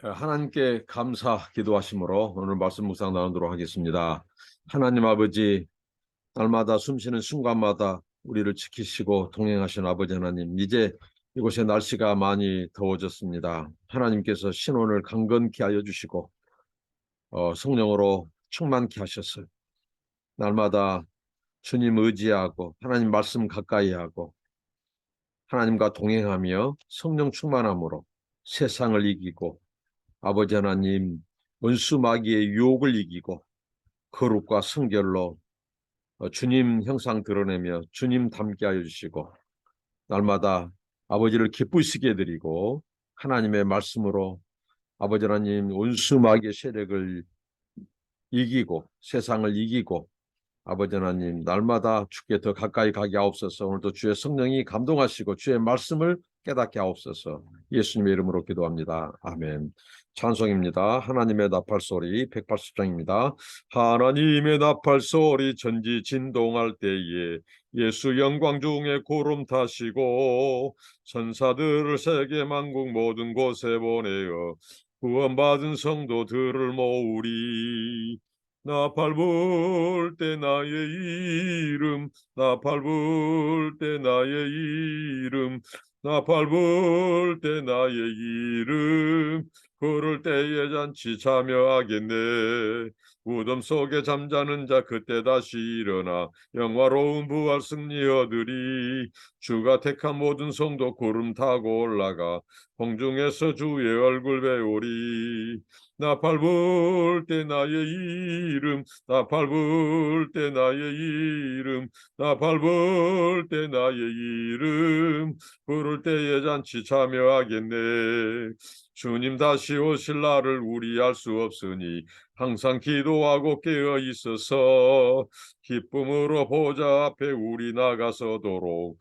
하나님께 감사 기도하심으로 오늘 말씀 묵상 나누도록 하겠습니다. 하나님 아버지, 날마다 숨쉬는 순간마다 우리를 지키시고 동행하신 아버지 하나님, 이제 이곳의 날씨가 많이 더워졌습니다. 하나님께서 신혼을 강건케 하여 주시고 성령으로 충만케 하셨어요. 날마다 주님 의지하고 하나님 말씀 가까이 하고 하나님과 동행하며 성령 충만함으로 세상을 이기고 아버지 하나님, 원수 마귀의 유혹을 이기고 거룩과 성결로 주님 형상 드러내며 주님 닮게 하여 주시고 날마다 아버지를 기쁘시게 드리고 하나님의 말씀으로 아버지 하나님 원수 마귀의 세력을 이기고 세상을 이기고 아버지 하나님 날마다 주께 더 가까이 가게 하옵소서. 오늘도 주의 성령이 감동하시고 주의 말씀을 깨닫게 하옵소서. 예수님의 이름으로 기도합니다. 아멘. 찬송입니다. 하나님의 나팔소리 180장입니다. 하나님의 나팔소리 천지 진동할 때에 예수 영광 중에 구름 타시고 천사들을 세계 만국 모든 곳에 보내어 구원받은 성도들을 모으리. 나팔 불 때 나의 이름, 나팔 불 때 나의 이름, 나팔 불 때 나의 이름, 부를 때에 잔치 참여하겠네. 무덤 속에 잠자는 자 그때 다시 일어나 영화로운 부활 승리 얻으리. 주가 택한 모든 성도 구름 타고 올라가 공중에서 주의 얼굴 배우리. 나팔 불 때 나의 이름, 나팔 불 때 나의 이름, 나팔 불 때 나의 이름, 부를 때에 잔치 참여하겠네. 주님 다시 오실 날을 우리 알 수 없으니 항상 기도하고 깨어 있어서 기쁨으로 보좌 앞에 우리 나가서도록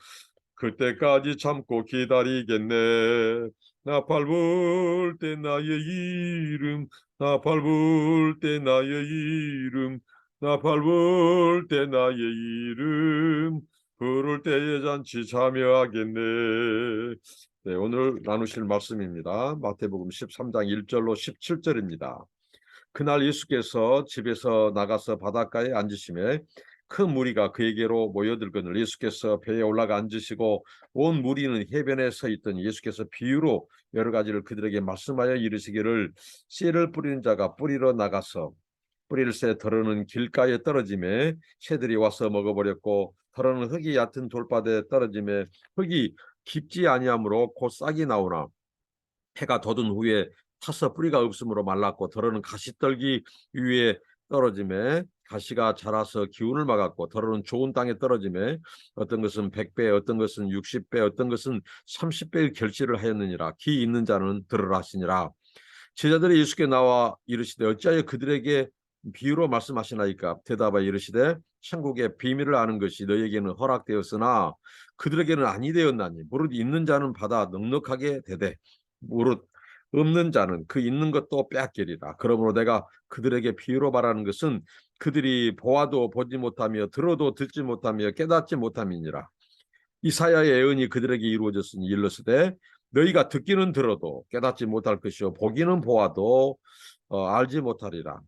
그때까지 참고 기다리겠네. 나팔 불 때 나의 이름, 나팔 불 때 나의 이름, 나팔 불 때 나의 이름, 부를 때에 잔치 참여하겠네. 네, 오늘 나누실 말씀입니다. 마태복음 13장 1절로 17절입니다. 그날 예수께서 집에서 나가서 바닷가에 앉으심에 큰 무리가 그에게로 모여들거늘 예수께서 배에 올라가 앉으시고 온 무리는 해변에 서 있더니 예수께서 비유로 여러 가지를 그들에게 말씀하여 이르시기를 씨를 뿌리는 자가 뿌리러 나가서 뿌리를 새 더러는 길가에 떨어짐에 새들이 와서 먹어버렸고 더러는 흙이 얕은 돌바다에 떨어짐에 흙이 깊지 아니하므로 곧 싹이 나오나 해가 돋은 후에 타서 뿌리가 없으므로 말랐고 더러는 가시떨기 위에 떨어짐에 가시가 자라서 기운을 막았고 더러는 좋은 땅에 떨어짐에 어떤 것은 100배 어떤 것은 60배 어떤 것은 30배의 결실을 하였느니라. 기 있는 자는 들으라 하시니라. 제자들이 예수께 나와 이르시되 어찌하여 그들에게 비유로 말씀하시나이까. 대답하여 이르시되 천국의 비밀을 아는 것이 너희에게는 허락되었으나 그들에게는 아니 되었나니 무릇 있는 자는 받아 넉넉하게 되되 무릇 없는 자는 그 있는 것도 빼앗기리라. 그러므로 내가 그들에게 비유로 말하는 것은 그들이 보아도 보지 못하며 들어도 듣지 못하며 깨닫지 못함이니라. 이사야의 예언이 그들에게 이루어졌으니 일러스되 너희가 듣기는 들어도 깨닫지 못할 것이요 보기는 보아도 알지 못하리라.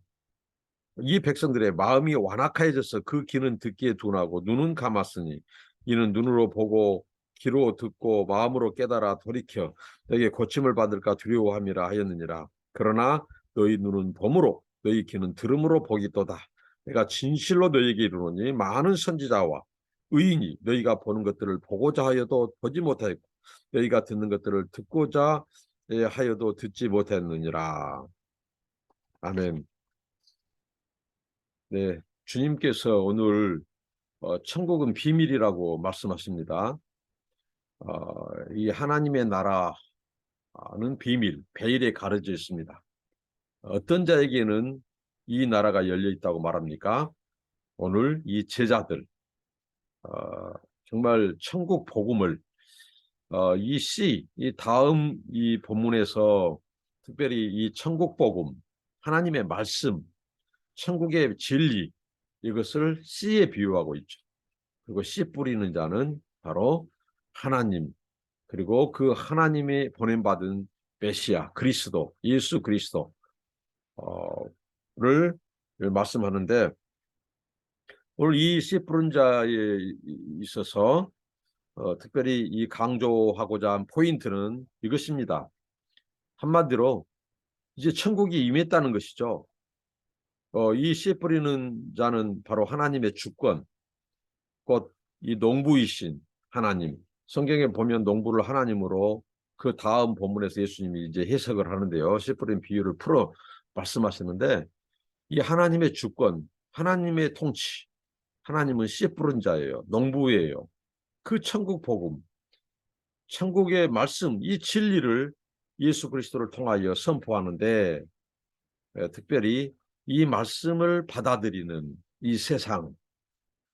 이 백성들의 마음이 완악해져서 그 귀는 듣기에 둔하고 눈은 감았으니 이는 눈으로 보고 귀로 듣고 마음으로 깨달아 돌이켜 너희에게 고침을 받을까 두려워함이라 하였느니라. 그러나 너희 눈은 봄으로 너희 귀는 들음으로 보기도다. 내가 진실로 너희에게 이르노니 많은 선지자와 의인이 너희가 보는 것들을 보고자 하여도 보지 못하였고 너희가 듣는 것들을 듣고자 하여도 듣지 못했느니라. 아멘. 네, 주님께서 오늘 천국은 비밀이라고 말씀하십니다. 이 하나님의 나라는 비밀, 베일에 가려져 있습니다. 어떤 자에게는 이 나라가 열려 있다고 말합니까? 오늘 이 제자들, 정말 천국 복음을 이 다음 이 본문에서 특별히 이 천국 복음, 하나님의 말씀, 천국의 진리 이것을 씨에 비유하고 있죠. 그리고 씨 뿌리는 자는 바로 하나님 그리고 그 하나님이 보냄받은 메시아, 그리스도, 예수 그리스도를 말씀하는데 오늘 이 씨 뿌린 자에 있어서 특별히 이 강조하고자 한 포인트는 이것입니다. 한마디로 이제 천국이 임했다는 것이죠. 이 씨 뿌리는 자는 바로 하나님의 주권, 곧 이 농부이신 하나님. 성경에 보면 농부를 하나님으로 그 다음 본문에서 예수님이 이제 해석을 하는데요. 씨 뿌린 비유를 풀어 말씀하시는데 이 하나님의 주권, 하나님의 통치, 하나님은 씨 뿌린 자예요. 농부예요. 그 천국 복음, 천국의 말씀, 이 진리를 예수 그리스도를 통하여 선포하는데 특별히 이 말씀을 받아들이는 이 세상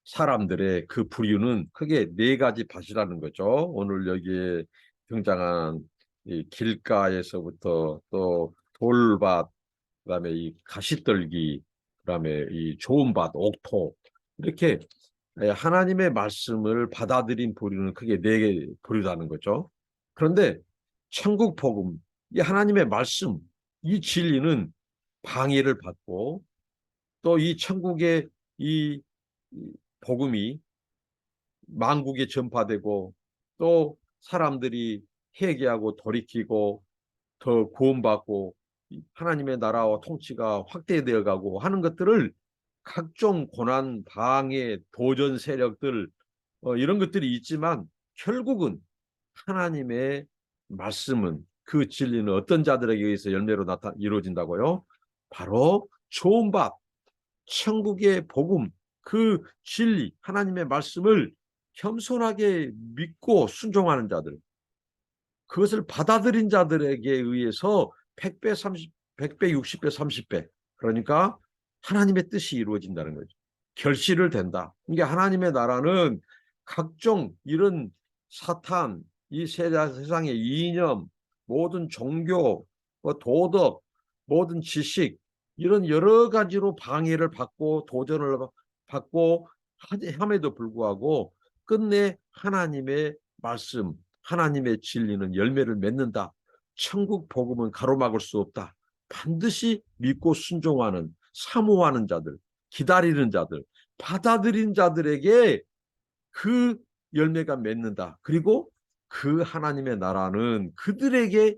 사람들의 그 부류는 크게 네 가지 밭이라는 거죠. 오늘 여기에 등장한 이 길가에서부터 또 돌밭, 그다음에 이 가시떨기, 그다음에 이 좋은 밭, 옥토 이렇게 하나님의 말씀을 받아들인 부류는 크게 네 부류라는 거죠. 그런데 천국 복음, 이 하나님의 말씀, 이 진리는 방해를 받고 또 이 천국의 이 복음이 만국에 전파되고 또 사람들이 회개하고 돌이키고 더 구원받고 하나님의 나라와 통치가 확대되어 가고 하는 것들을 각종 고난, 방해, 도전 세력들 이런 것들이 있지만 결국은 하나님의 말씀은 그 진리는 어떤 자들에게 의해서 열매로 이루어진다고요? 바로 좋은 밭, 천국의 복음, 그 진리, 하나님의 말씀을 겸손하게 믿고 순종하는 자들, 그것을 받아들인 자들에게 의해서 100배, 30, 100배, 60배, 30배. 그러니까 하나님의 뜻이 이루어진다는 거죠. 결실을 된다. 이게 하나님의 나라는 각종 이런 사탄, 이 세상의 이념, 모든 종교, 도덕, 모든 지식 이런 여러 가지로 방해를 받고 도전을 받고 함에도 불구하고 끝내 하나님의 말씀, 하나님의 진리는 열매를 맺는다. 천국 복음은 가로막을 수 없다. 반드시 믿고 순종하는, 사모하는 자들, 기다리는 자들, 받아들인 자들에게 그 열매가 맺는다. 그리고 그 하나님의 나라는 그들에게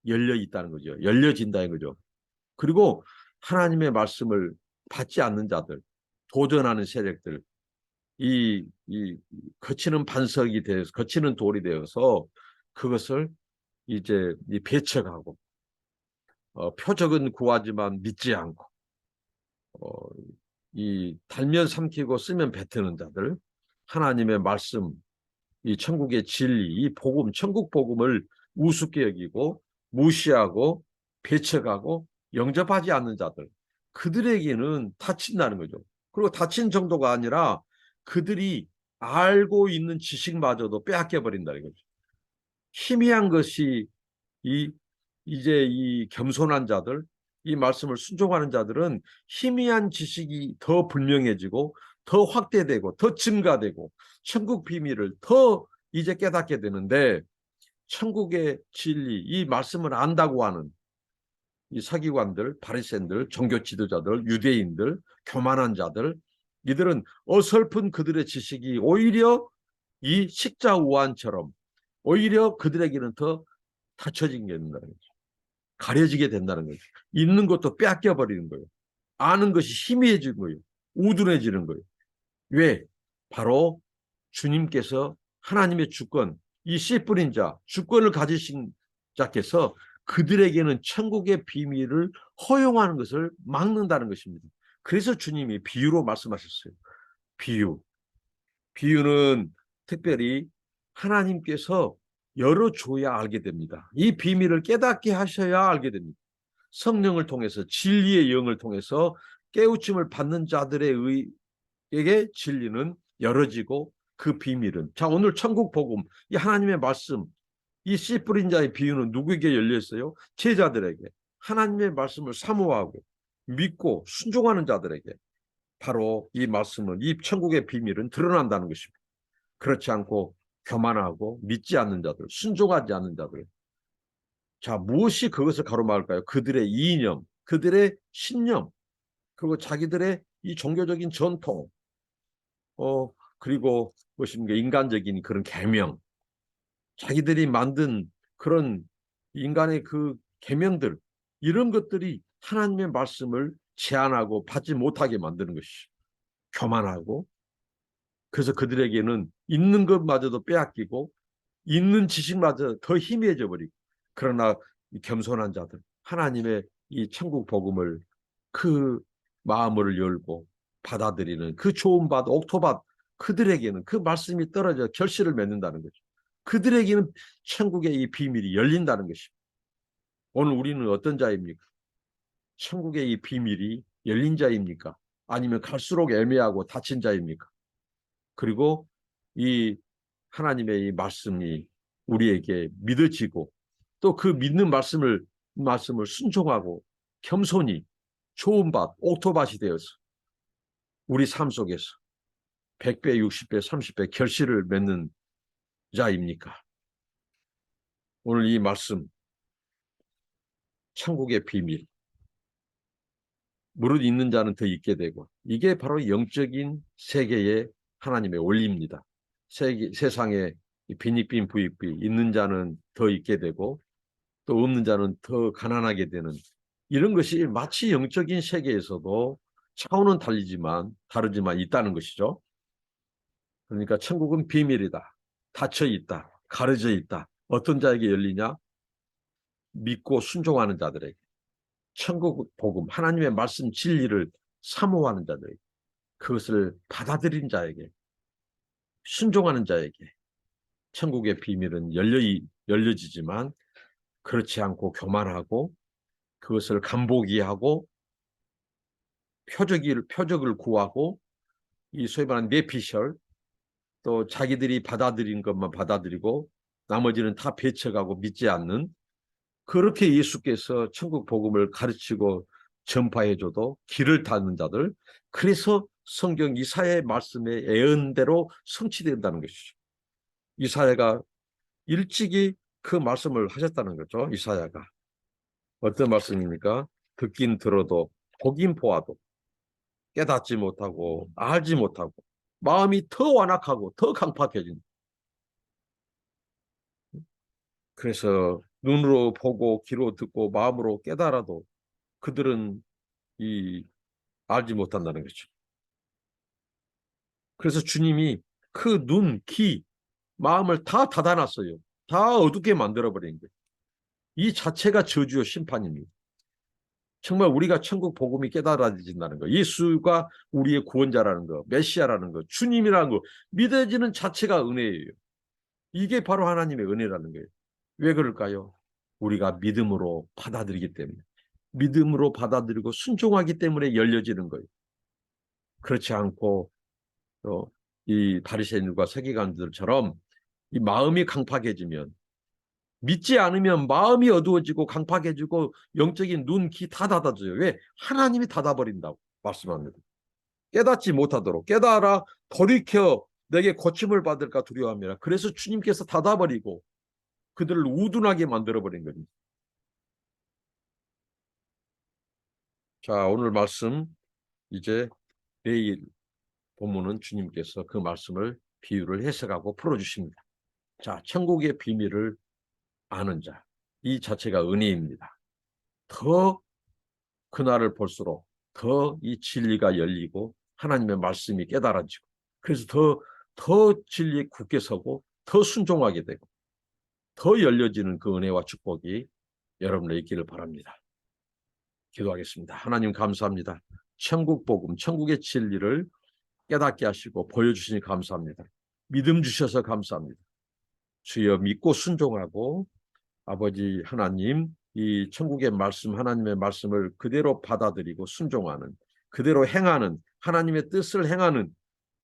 열려 있다는 거죠. 열려진다는 거죠. 그리고 하나님의 말씀을 받지 않는 자들, 도전하는 세력들, 이 거치는 반석이 되어서, 거치는 돌이 되어서 그것을 이제 배척하고, 표적은 구하지만 믿지 않고, 어, 이 달면 삼키고 쓰면 뱉는 자들, 하나님의 말씀, 이 천국의 진리, 이 복음, 천국 복음을 우습게 여기고 무시하고 배척하고 영접하지 않는 자들, 그들에게는 다친다는 거죠. 그리고 다친 정도가 아니라 그들이 알고 있는 지식마저도 빼앗겨 버린다는 거죠. 희미한 것이 이제 이 겸손한 자들, 이 말씀을 순종하는 자들은 희미한 지식이 더 분명해지고 더 확대되고 더 증가되고 천국 비밀을 더 이제 깨닫게 되는데 천국의 진리, 이 말씀을 안다고 하는 이 서기관들, 바리새인들, 종교 지도자들, 유대인들, 교만한 자들, 이들은 어설픈 그들의 지식이 오히려 이 식자우환처럼 오히려 그들에게는 더 닫혀지게 된다는 거죠. 가려지게 된다는 거죠. 있는 것도 빼앗겨 버리는 거예요. 아는 것이 희미해지는 거예요. 우둔해지는 거예요. 왜? 바로 주님께서 하나님의 주권, 이 씨 뿌린 자, 주권을 가지신 자께서 그들에게는 천국의 비밀을 허용하는 것을 막는다는 것입니다. 그래서 주님이 비유로 말씀하셨어요. 비유. 비유는 특별히 하나님께서 열어줘야 알게 됩니다. 이 비밀을 깨닫게 하셔야 알게 됩니다. 성령을 통해서 진리의 영을 통해서 깨우침을 받는 자들의 에게 진리는 열어지고 그 비밀은 자 오늘 천국 복음 이 하나님의 말씀 이 씨 뿌린 자의 비유는 누구에게 열려 있어요? 제자들에게 하나님의 말씀을 사모하고 믿고 순종하는 자들에게 바로 이 말씀은 이 천국의 비밀은 드러난다는 것입니다. 그렇지 않고 교만하고 믿지 않는 자들, 순종하지 않는 자들, 자, 무엇이 그것을 가로막을까요? 그들의 이념, 그들의 신념, 그리고 자기들의 이 종교적인 전통, 그리고 무엇인가 인간적인 그런 계명, 자기들이 만든 그런 인간의 그 계명들, 이런 것들이 하나님의 말씀을 제한하고 받지 못하게 만드는 것이 교만하고, 그래서 그들에게는 있는 것마저도 빼앗기고 있는 지식마저 더 희미해져 버리고, 그러나 겸손한 자들, 하나님의 이 천국 복음을 그 마음을 열고 받아들이는 그 좋은 밭, 옥토밭, 그들에게는 그 말씀이 떨어져 결실을 맺는다는 거죠. 그들에게는 천국의 이 비밀이 열린다는 것입니다. 오늘 우리는 어떤 자입니까? 천국의 이 비밀이 열린 자입니까? 아니면 갈수록 애매하고 닫힌 자입니까? 그리고 이 하나님의 이 말씀이 우리에게 믿어지고, 또 그 믿는 말씀을 순종하고 겸손히 좋은 밭, 옥토밭이 되어서 우리 삶 속에서 100배, 60배, 30배 결실을 맺는 자입니까? 오늘 이 말씀, 천국의 비밀, 무릇 있는 자는 더 있게 되고, 이게 바로 영적인 세계의 하나님의 원리입니다. 세상에 빈익빈 부익빈, 있는 자는 더 있게 되고 또 없는 자는 더 가난하게 되는, 이런 것이 마치 영적인 세계에서도 차원은 다르지만 있다는 것이죠. 그러니까 천국은 비밀이다, 닫혀 있다, 가려져 있다. 어떤 자에게 열리냐? 믿고 순종하는 자들에게, 천국 복음, 하나님의 말씀 진리를 사모하는 자들에게, 그것을 받아들인 자에게, 순종하는 자에게 천국의 비밀은 열려지지만, 그렇지 않고 교만하고 그것을 간보기하고 표적을 구하고, 이 소위 말하는 내피셜, 또 자기들이 받아들인 것만 받아들이고 나머지는 다 배척하고 믿지 않는, 그렇게 예수께서 천국 복음을 가르치고 전파해줘도 길을 닫는 자들, 그래서 성경 이사야의 말씀의 예언대로 성취된다는 것이죠. 이사야가 일찍이 그 말씀을 하셨다는 거죠. 이사야가 어떤 말씀입니까? 듣긴 들어도 보긴 보아도 깨닫지 못하고 알지 못하고 마음이 더 완악하고 더 강팍해진. 그래서 눈으로 보고 귀로 듣고 마음으로 깨달아도 그들은 이 알지 못한다는 거죠. 그래서 주님이 그 눈, 귀, 마음을 다 닫아놨어요. 다 어둡게 만들어버린 거예요. 이 자체가 저주요 심판입니다. 정말 우리가 천국 복음이 깨달아진다는 거, 예수가 우리의 구원자라는 거, 메시아라는 거, 주님이라는 거 믿어지는 자체가 은혜예요. 이게 바로 하나님의 은혜라는 거예요. 왜 그럴까요? 우리가 믿음으로 받아들이기 때문에, 믿음으로 받아들이고 순종하기 때문에 열려지는 거예요. 그렇지 않고 이 바리새인들과 서기관들처럼 이 마음이 강팍해지면, 믿지 않으면 마음이 어두워지고 강팍해지고 영적인 눈, 귀 다 닫아져요. 왜? 하나님이 닫아버린다고 말씀합니다. 깨닫지 못하도록, 깨달아 돌이켜 내게 고침을 받을까 두려워함이라. 그래서 주님께서 닫아버리고 그들을 우둔하게 만들어버린 겁니다. 자, 오늘 말씀, 이제 내일 본문은 주님께서 그 말씀을 비유를 해석하고 풀어주십니다. 자, 천국의 비밀을 아는 자, 이 자체가 은혜입니다. 더 그날을 볼수록 더 이 진리가 열리고 하나님의 말씀이 깨달아지고, 그래서 더 진리에 굳게 서고 더 순종하게 되고 더 열려지는 그 은혜와 축복이 여러분의 있기를 바랍니다. 기도하겠습니다. 하나님 감사합니다. 천국 복음, 천국의 진리를 깨닫게 하시고 보여주시니 감사합니다. 믿음 주셔서 감사합니다. 주여 믿고 순종하고 아버지 하나님, 이 천국의 말씀, 하나님의 말씀을 그대로 받아들이고 순종하는, 그대로 행하는, 하나님의 뜻을 행하는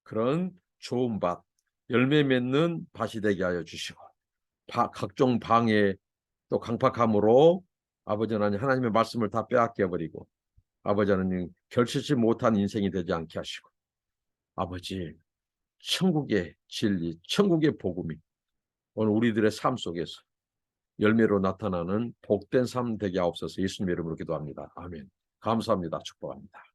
그런 좋은 밭, 열매 맺는 밭이 되게 하여 주시고, 각종 방해 또 강팍함으로 아버지 하나님, 하나님의 말씀을 다 빼앗겨 버리고 아버지 하나님 결실치 못한 인생이 되지 않게 하시고, 아버지 천국의 진리, 천국의 복음이 오늘 우리들의 삶 속에서 열매로 나타나는 복된 삶 되게 하옵소서. 예수님 이름으로 기도합니다. 아멘. 감사합니다. 축복합니다.